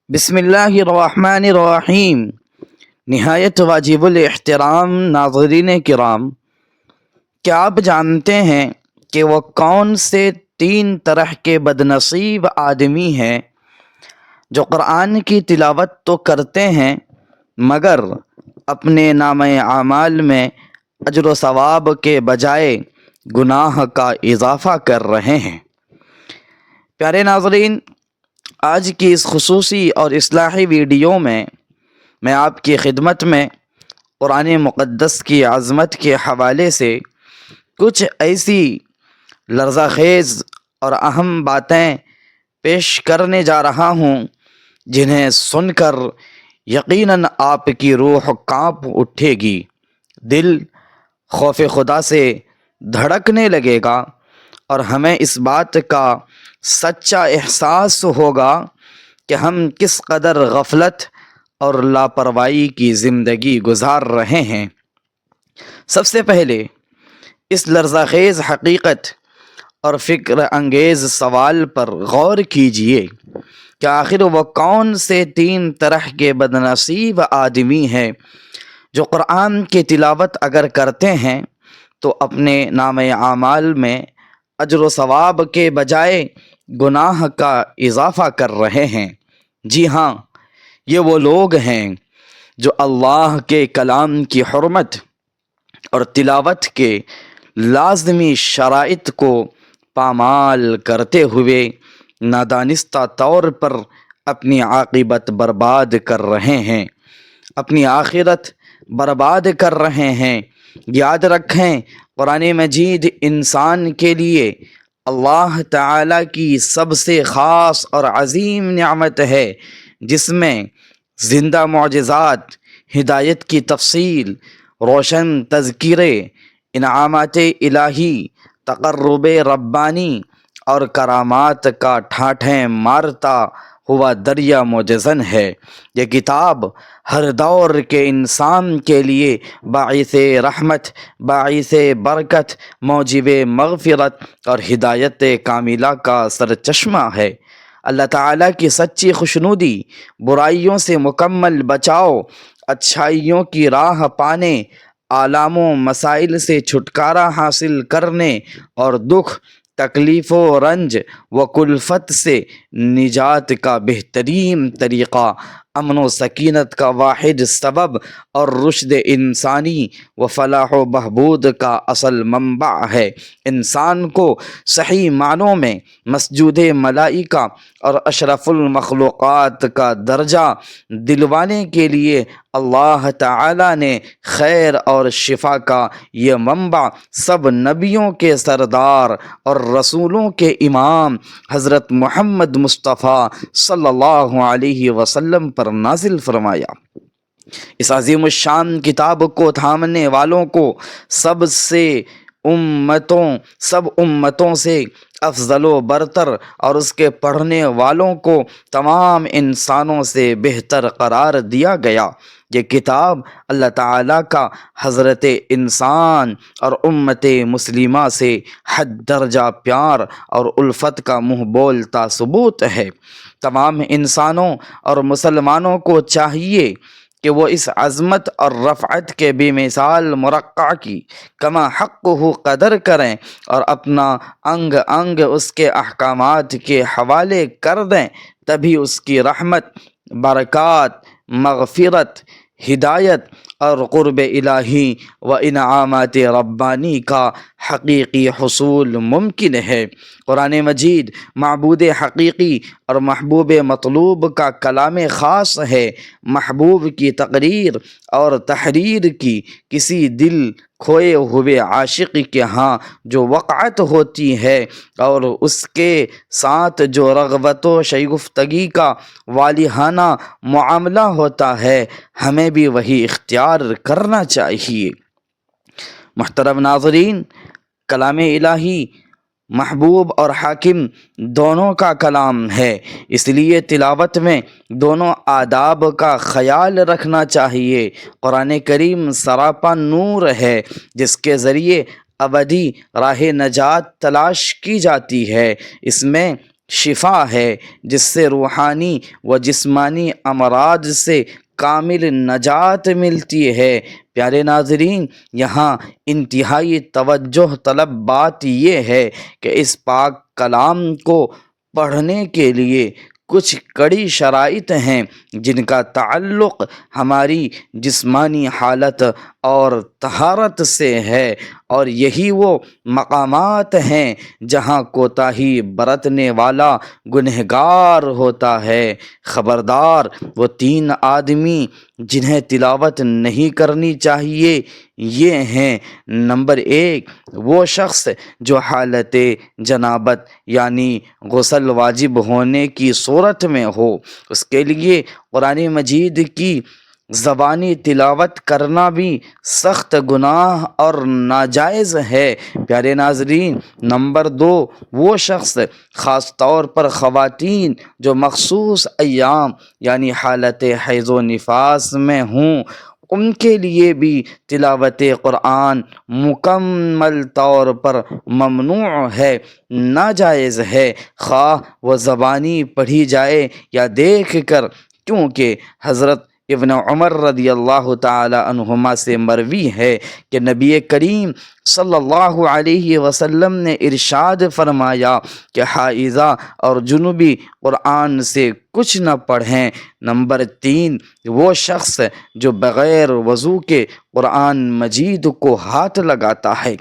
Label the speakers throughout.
Speaker 1: بسم اللہ الرحمن الرحیم۔ نہایت واجب الاحترام ناظرین کرام، کیا آپ جانتے ہیں کہ وہ کون سے 3 طرح کے بدنصیب آدمی ہیں جو قرآن کی تلاوت تو کرتے ہیں مگر اپنے نامہ اعمال میں اجر و ثواب کے بجائے گناہ کا اضافہ کر رہے ہیں؟ پیارے ناظرین، آج کی اس خصوصی اور اصلاحی ویڈیو میں آپ کی خدمت میں قرآن مقدس کی عظمت کے حوالے سے کچھ ایسی لرزہ خیز اور اہم باتیں پیش کرنے جا رہا ہوں جنہیں سن کر یقیناً آپ کی روح کانپ اٹھے گی، دل خوف خدا سے دھڑکنے لگے گا اور ہمیں اس بات کا سچا احساس ہوگا کہ ہم کس قدر غفلت اور لاپرواہی کی زندگی گزار رہے ہیں۔ سب سے پہلے اس لرزہ خیز حقیقت اور فکر انگیز سوال پر غور کیجئے کہ آخر وہ کون سے 3 طرح کے بدنصیب آدمی ہیں جو قرآن کی تلاوت اگر کرتے ہیں تو اپنے نامہ اعمال میں اجر و ثواب کے بجائے گناہ کا اضافہ کر رہے ہیں۔ جی ہاں، یہ وہ لوگ ہیں جو اللہ کے کلام کی حرمت اور تلاوت کے لازمی شرائط کو پامال کرتے ہوئے نادانستہ طور پر اپنی عاقبت برباد کر رہے ہیں، اپنی آخرت برباد کر رہے ہیں۔ یاد رکھیں، قرآن مجید انسان کے لیے اللہ تعالیٰ کی سب سے خاص اور عظیم نعمت ہے، جس میں زندہ معجزات، ہدایت کی تفصیل، روشن تذکرے، انعامات الہی، تقرب ربانی اور کرامات کا ٹھاٹھیں مارتا ہوا دریا معجزن ہے۔ یہ کتاب ہر دور کے انسان کے لیے باعث رحمت، باعث برکت، موجب مغفرت اور ہدایت کاملہ کا سرچشمہ ہے۔ اللہ تعالیٰ کی سچی خوشنودی، برائیوں سے مکمل بچاؤ، اچھائیوں کی راہ پانے، آلام و مسائل سے چھٹکارا حاصل کرنے اور دکھ، تکلیف و رنج و کلفت سے نجات کا بہترین طریقہ، امن و سکینت کا واحد سبب اور رشد انسانی و فلاح و بہبود کا اصل منبع ہے۔ انسان کو صحیح معنوں میں مسجود ملائکہ اور اشرف المخلوقات کا درجہ دلوانے کے لیے اللہ تعالیٰ نے خیر اور شفا کا یہ منبع سب نبیوں کے سردار اور رسولوں کے امام حضرت محمد مصطفیٰ صلی اللہ علیہ وسلم پر نازل فرمایا۔ اس عظیم الشان کتاب کو تھامنے والوں کو سب امتوں سے افضل و برتر اور اس کے پڑھنے والوں کو تمام انسانوں سے بہتر قرار دیا گیا۔ یہ کتاب اللہ تعالیٰ کا حضرت انسان اور امت مسلمہ سے حد درجہ پیار اور الفت کا منہ بولتا ثبوت ہے۔ تمام انسانوں اور مسلمانوں کو چاہیے کہ وہ اس عظمت اور رفعت کے بے مثال مرقع کی کما حق ہو قدر کریں اور اپنا انگ انگ اس کے احکامات کے حوالے کر دیں، تبھی اس کی رحمت، برکات، مغفرت، ہدایت اور قرب الہی و انعامات ربانی کا حقیقی حصول ممکن ہے۔ قرآن مجید معبود حقیقی اور محبوب مطلوب کا کلام خاص ہے۔ محبوب کی تقریر اور تحریر کی کسی دل کھوئے ہوئے عاشق کے ہاں جو وقعت ہوتی ہے اور اس کے ساتھ جو رغبت و شیفتگی کا والہانہ معاملہ ہوتا ہے، ہمیں بھی وہی اختیار کرنا چاہیے۔ محترم ناظرین، کلام الہی محبوب اور حاکم دونوں کا کلام ہے، اس لیے تلاوت میں دونوں آداب کا خیال رکھنا چاہیے۔ قرآن کریم سراپا نور ہے جس کے ذریعے ابدی راہ نجات تلاش کی جاتی ہے۔ اس میں شفا ہے جس سے روحانی و جسمانی امراض سے کامل نجات ملتی ہے۔ پیارے ناظرین، یہاں انتہائی توجہ طلب بات یہ ہے کہ اس پاک کلام کو پڑھنے کے لیے کچھ کڑی شرائط ہیں جن کا تعلق ہماری جسمانی حالت اور طہارت سے ہے، اور یہی وہ مقامات ہیں جہاں کوتاہی برتنے والا گنہگار ہوتا ہے۔ خبردار، وہ 3 آدمی جنہیں تلاوت نہیں کرنی چاہیے یہ ہیں: نمبر 1، وہ شخص جو حالت جنابت یعنی غسل واجب ہونے کی صورت میں ہو، اس کے لیے قرآن مجید کی زبانی تلاوت کرنا بھی سخت گناہ اور ناجائز ہے۔ پیارے ناظرین، نمبر 2، وہ شخص، خاص طور پر خواتین جو مخصوص ایام یعنی حالت حیض و نفاس میں ہوں، ان کے لیے بھی تلاوت قرآن مکمل طور پر ممنوع ہے، ناجائز ہے، خواہ وہ زبانی پڑھی جائے یا دیکھ کر، کیونکہ حضرت ابن عمر رضی اللہ تعالی عنہما سے مروی ہے کہ نبی کریم صلی اللہ علیہ وسلم نے ارشاد فرمایا کہ حائضہ اور جنوبی قرآن سے کچھ نہ پڑھیں۔ نمبر 3، وہ شخص جو بغیر وضو کے قرآن مجید کو ہاتھ لگاتا ہے،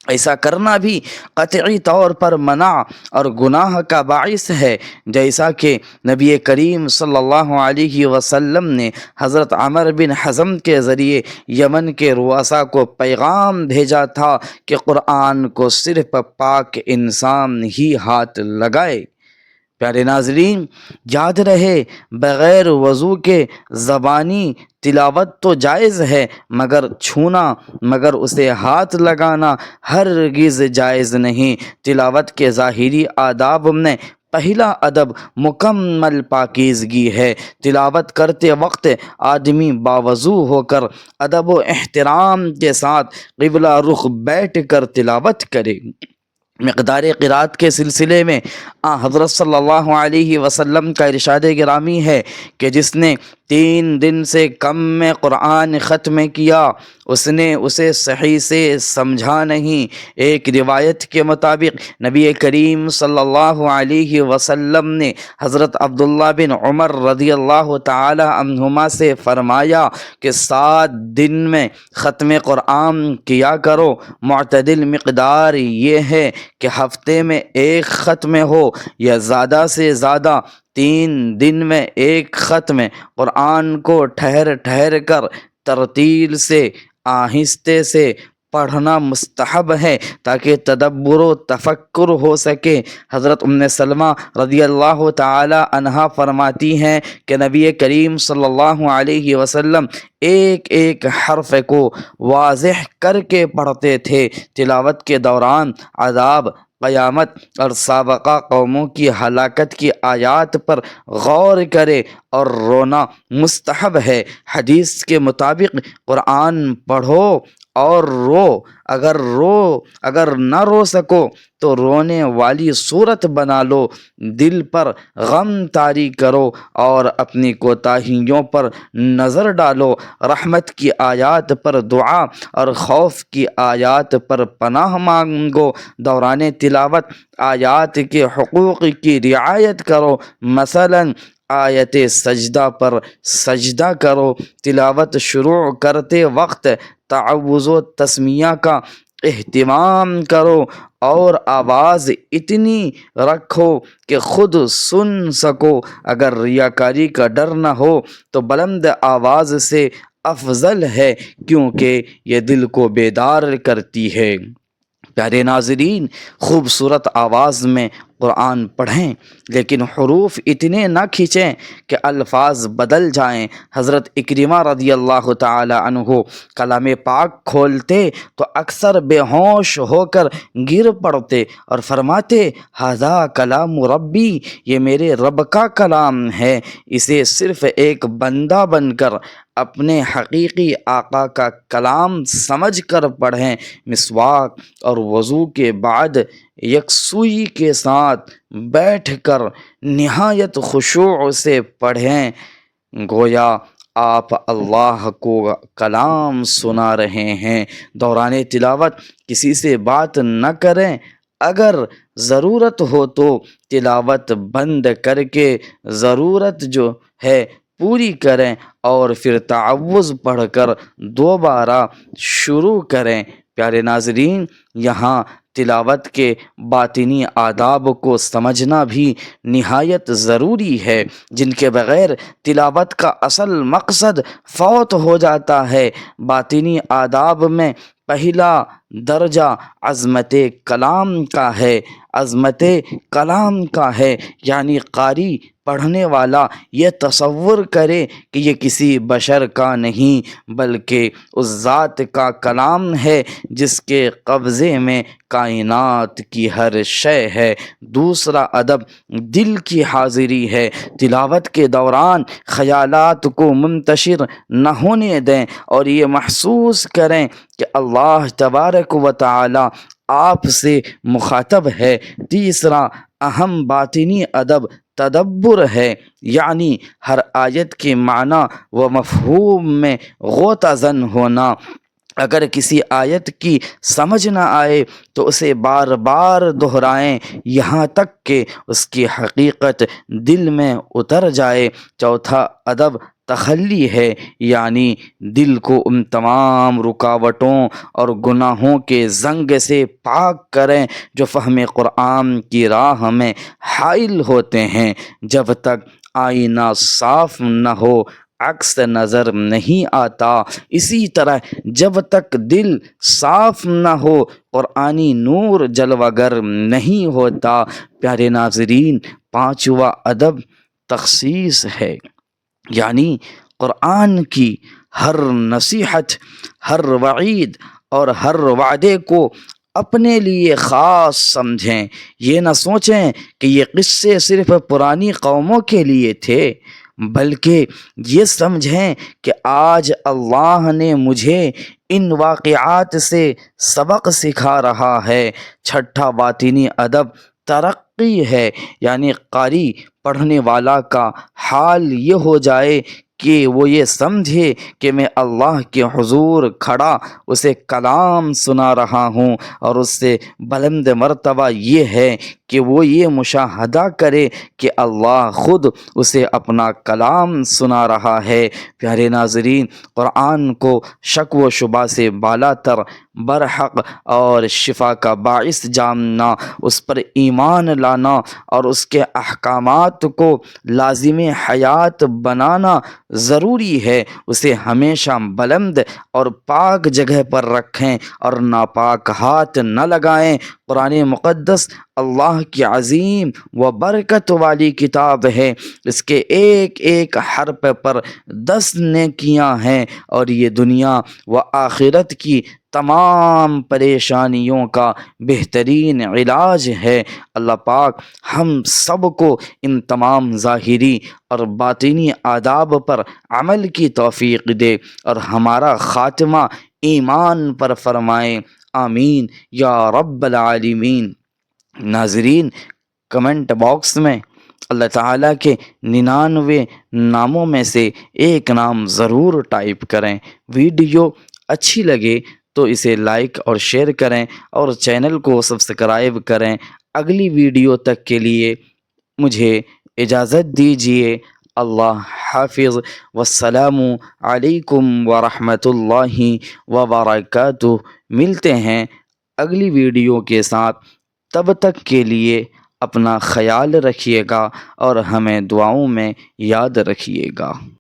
Speaker 1: ایسا کرنا بھی قطعی طور پر منع اور گناہ کا باعث ہے، جیسا کہ نبی کریم صلی اللہ علیہ وسلم نے حضرت عمر بن حزم کے ذریعے یمن کے رؤساء کو پیغام بھیجا تھا کہ قرآن کو صرف پاک انسان ہی ہاتھ لگائے۔ پیارے ناظرین، یاد رہے، بغیر وضو کے زبانی تلاوت تو جائز ہے، مگر چھونا، مگر اسے ہاتھ لگانا ہرگز جائز نہیں۔ تلاوت کے ظاہری آداب میں پہلا ادب مکمل پاکیزگی ہے۔ تلاوت کرتے وقت آدمی باوضو ہو کر ادب و احترام کے ساتھ قبلہ رخ بیٹھ کر تلاوت کرے۔ مقدار قرات کے سلسلے میں حضرت صلی اللہ علیہ وسلم کا ارشاد گرامی ہے کہ جس نے 3 دن سے کم میں قرآن ختم کیا، اس نے اسے صحیح سے سمجھا نہیں۔ ایک روایت کے مطابق نبی کریم صلی اللہ علیہ وسلم نے حضرت عبداللہ بن عمر رضی اللہ تعالی عنہما سے فرمایا کہ 7 دن میں ختم قرآن کیا کرو۔ معتدل مقدار یہ ہے کہ ہفتے میں 1 ختم ہو یا زیادہ سے زیادہ 3 دن میں 1 ختم۔ قرآن کو ٹھہر ٹھہر کر ترتیل سے، آہستہ سے پڑھنا مستحب ہے تاکہ تدبر و تفکر ہو سکے۔ حضرت ام سلمہ رضی اللہ تعالی عنہا فرماتی ہیں کہ نبی کریم صلی اللہ علیہ وسلم ایک ایک حرف کو واضح کر کے پڑھتے تھے۔ تلاوت کے دوران عذاب، قیامت اور سابقہ قوموں کی ہلاکت کی آیات پر غور کرے اور رونا مستحب ہے۔ حدیث کے مطابق قرآن پڑھو اور اگر نہ رو سکو تو رونے والی صورت بنا لو، دل پر غم طاری کرو اور اپنی کوتاہیوں پر نظر ڈالو، رحمت کی آیات پر دعا اور خوف کی آیات پر پناہ مانگو۔ دوران تلاوت آیات کے حقوق کی رعایت کرو، مثلا آیت سجدہ پر سجدہ کرو۔ تلاوت شروع کرتے وقت تعوذ و تسمیہ کا اہتمام کرو اور آواز اتنی رکھو کہ خود سن سکو۔ اگر ریاکاری کا ڈر نہ ہو تو بلند آواز سے افضل ہے، کیونکہ یہ دل کو بیدار کرتی ہے۔ پیارے ناظرین، خوبصورت آواز میں قرآن پڑھیں، لیکن حروف اتنے نہ کھینچیں کہ الفاظ بدل جائیں۔ حضرت اکرمہ رضی اللہ تعالی عنہ کلام پاک کھولتے تو اکثر بے ہوش ہو کر گر پڑتے اور فرماتے، ھذا کلام ربی، یہ میرے رب کا کلام ہے۔ اسے صرف ایک بندہ بن کر اپنے حقیقی آقا کا کلام سمجھ کر پڑھیں۔ مسواک اور وضو کے بعد یکسوئی کے ساتھ بیٹھ کر نہایت خشوع سے پڑھیں، گویا آپ اللہ کو کلام سنا رہے ہیں۔ دوران تلاوت کسی سے بات نہ کریں، اگر ضرورت ہو تو تلاوت بند کر کے ضرورت جو ہے پوری کریں اور پھر تعوذ پڑھ کر دوبارہ شروع کریں۔ پیارے ناظرین، یہاں تلاوت کے باطنی آداب کو سمجھنا بھی نہایت ضروری ہے، جن کے بغیر تلاوت کا اصل مقصد فوت ہو جاتا ہے۔ باطنی آداب میں پہلا درجہ عظمت کلام کا ہے۔ عظمت کلام کا ہے یعنی قاری پڑھنے والا یہ تصور کرے کہ یہ کسی بشر کا نہیں بلکہ اس ذات کا کلام ہے جس کے قبضے میں کائنات کی ہر شے ہے۔ دوسرا ادب دل کی حاضری ہے۔ تلاوت کے دوران خیالات کو منتشر نہ ہونے دیں اور یہ محسوس کریں کہ اللہ تبارک و تعالی آپ سے مخاطب ہے۔ تیسرا اہم باطنی ادب تدبر ہے، یعنی ہر آیت کے معنی و مفہوم میں غوطہ زن ہونا۔ اگر کسی آیت کی سمجھ نہ آئے تو اسے بار بار دہرائیں یہاں تک کہ اس کی حقیقت دل میں اتر جائے۔ چوتھا ادب تخلی ہے، یعنی دل کو ان تمام رکاوٹوں اور گناہوں کے زنگ سے پاک کریں جو فہم قرآن کی راہ میں حائل ہوتے ہیں۔ جب تک آئینہ صاف نہ ہو عکس نظر نہیں آتا، اسی طرح جب تک دل صاف نہ ہو قرآنی نور جلوہ گر نہیں ہوتا۔ پیارے ناظرین، پانچواں ادب تخصیص ہے، یعنی قرآن کی ہر نصیحت، ہر وعید اور ہر وعدے کو اپنے لیے خاص سمجھیں۔ یہ نہ سوچیں کہ یہ قصے صرف پرانی قوموں کے لیے تھے، بلکہ یہ سمجھیں کہ آج اللہ نے مجھے ان واقعات سے سبق سکھا رہا ہے۔ چھٹا باطنی ادب ترقی ہے، یعنی قاری پڑھنے والا کا حال یہ ہو جائے کہ وہ یہ سمجھے کہ میں اللہ کے حضور کھڑا اسے کلام سنا رہا ہوں، اور اس سے بلند مرتبہ یہ ہے کہ وہ یہ مشاہدہ کرے کہ اللہ خود اسے اپنا کلام سنا رہا ہے۔ پیارے ناظرین، قرآن کو شک و شبہ سے بالا تر، برحق اور شفا کا باعث جاننا، اس پر ایمان لانا اور اس کے احکامات کو لازم حیات بنانا ضروری ہے۔ اسے ہمیشہ بلند اور پاک جگہ پر رکھیں اور ناپاک ہاتھ نہ لگائیں۔ قرآن مقدس اللہ کی عظیم و برکت والی کتاب ہے، اس کے ایک ایک حرف پر 10 نیکیاں ہیں، اور یہ دنیا و آخرت کی تمام پریشانیوں کا بہترین علاج ہے۔ اللہ پاک ہم سب کو ان تمام ظاہری اور باطنی آداب پر عمل کی توفیق دے اور ہمارا خاتمہ ایمان پر فرمائے، آمین یا رب العالمین۔ ناظرین، کمنٹ باکس میں اللہ تعالیٰ کے 99 ناموں میں سے ایک نام ضرور ٹائپ کریں۔ ویڈیو اچھی لگے تو اسے لائک اور شیئر کریں اور چینل کو سبسکرائب کریں۔ اگلی ویڈیو تک کے لیے مجھے اجازت دیجیے۔ اللہ حافظ، والسلام علیکم ورحمۃ اللہ وبرکاتہ۔ ملتے ہیں اگلی ویڈیو کے ساتھ، تب تک کے لیے اپنا خیال رکھیے گا اور ہمیں دعاؤں میں یاد رکھیے گا۔